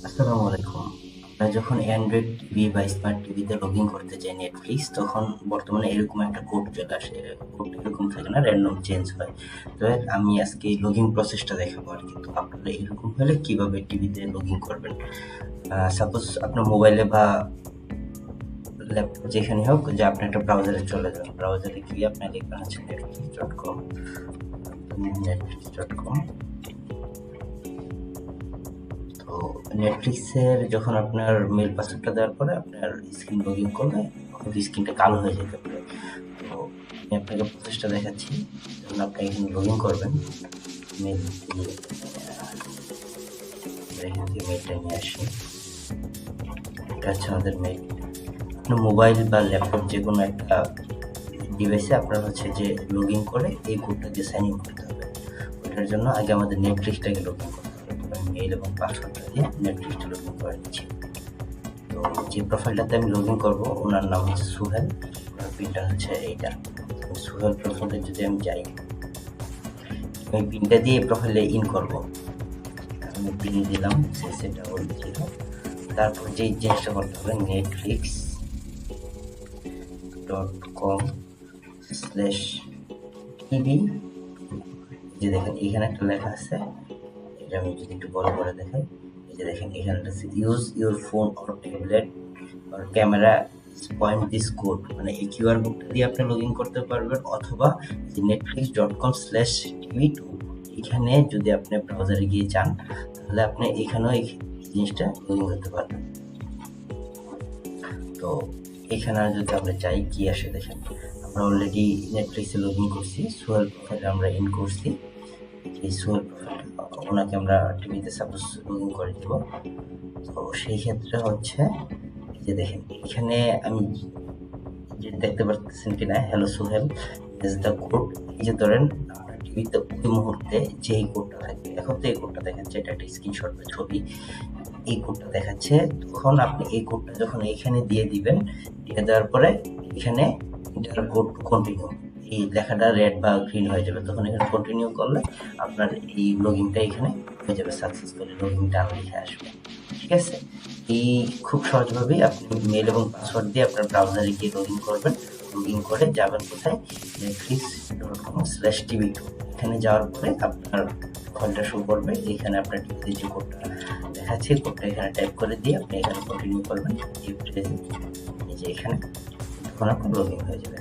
আসসালামু আলাইকুম। আমরা যখন অ্যান্ড্রয়েড টিভি বা স্মার্ট টিভিতে লগ ইন করতে যাই নেটফ্লিক্স, তখন বর্তমানে এরকম একটা কোড চলে আসে। কোডটা এরকম থাকে না, র্যান্ডম চেঞ্জ হয়। তো আমি আজকে এই লগ ইন প্রসেসটা দেখাবো আর কি। তো আপনারা এরকম হলে কিভাবে টিভিতে লগ ইন করবেন। সাপোজ আপনার মোবাইলে বা ল্যাপটপ যেখানে হোক, যে আপনি একটা ব্রাউজারে চলে যান। ব্রাউজারে গিয়ে আপনি লিখবেন হচ্ছে netflix.com। netflix.com। তো নেটফ্লিক্সের যখন আপনার মেল পাসওয়ার্ডটা দেওয়ার পরে আপনার স্ক্রিন লগ ইন করলে হয়তো স্ক্রিনটা কালো হয়ে যেতে পারে। তো আমি আপনাকে প্রসেসটা দেখাচ্ছি। যখন আপনি এখানে লগ ইন করবেন, মেল দিয়ে এখান থেকে মেলটা নিয়ে আসি। এটা হচ্ছে আমাদের মেল। আপনার মোবাইল বা ল্যাপটপ যে কোনো একটা ডিভাইসে আপনার হচ্ছে যে লগ ইন করে এই কোডটা দিয়ে সাইন ইন করতে হবে। ওটার জন্য আগে আমাদের নেটফ্লিক্সটাকে লগ ইন করতে হবে। আমি মেল এবং পাসওয়ার্ডটা দিয়ে নেটফ্লিক্সটা লগ ইন করে নিচ্ছি। তো যে প্রোফাইলটাতে আমি লগ ইন করবো ওনার নাম হচ্ছে সুহেল। ওনার পিনটা হচ্ছে এইটা। সুহেল প্রোফাইলে যদি আমি যাই, আমি পিনটা দিয়ে প্রোফাইলে ইন করবো। আমি পিন দিলাম, সেটা বলতে ছিল। তারপর যে জিনিসটা করতে হবে, netflix.com/tv। যে দেখেন এখানে একটা লেখা আছে, এটা আমি যদি একটু বড় করে দেখাই। এই যে দেখেন এখানে আছে use your phone or tablet or camera point this code, মানে এই কিউআর কোডটা দিয়ে আপনি লগ ইন করতে পারবেন, অথবা netflix.com/tv2 এখানে যদি আপনি ব্রাউজারে গিয়ে যান, তাহলে আপনি এখানেও এই জিনিসটা লগ ইন করতে পারবেন। তো এখানে যদি আমরা চাই কি আসে দেখেন, আমরা অলরেডি নেটফ্লিক্সে লগ ইন করছি, সোহেল প্রোফাইলে আমরা ইন করছি। এই সোহেল প্রোফাইল ওনাকে আমরা টিভিতে সাপোজ লগ ইন করে দিব। তো সেই ক্ষেত্রে হচ্ছে যে দেখেন এখানে আমি যে দেখতে পাচ্ছেন কিনা, hello Sohel is the code. এই যে ধরেন আপনার টিভিতে ওই মুহূর্তে যেই কোডটা থাকবে, এখন তো এই কোডটা দেখাচ্ছে, এটা একটা স্ক্রিনশট বা ছবি, এই কোডটা দেখাচ্ছে। তখন আপনি এই কোডটা যখন এখানে দিয়ে দিবেন, দিয়ে দেওয়ার পরে এখানে এন্টার কোড টু কন্টিনিউ, এই লেখাটা রেড বা গ্রিন হয়ে যাবে। তখন এখানে কন্টিনিউ করলে আপনার এই লগ ইনটা এখানে হয়ে যাবে, সাকসেসফুলি লগ ইনটা আমার লিখে আসবে। ঠিক আছে, এই খুব সহজভাবেই আপনি মেল এবং পাসওয়ার্ড দিয়ে আপনার ব্রাউজারে গিয়ে লগ ইন করবেন। লগ ইন করে যাবেন কোথায়, netflix.com/tv2। এখানে যাওয়ার পরে আপনার প্রোফাইলটা শো করবে। এখানে আপনার টিভিতে যে কোডটা দেখাচ্ছে, কোডটা এখানে টাইপ করে দিয়ে আপনি এখানে কন্টিনিউ করবেন এই পেজে, এই যে এখানে, তখন আপনার লগ ইন হয়ে যাবে।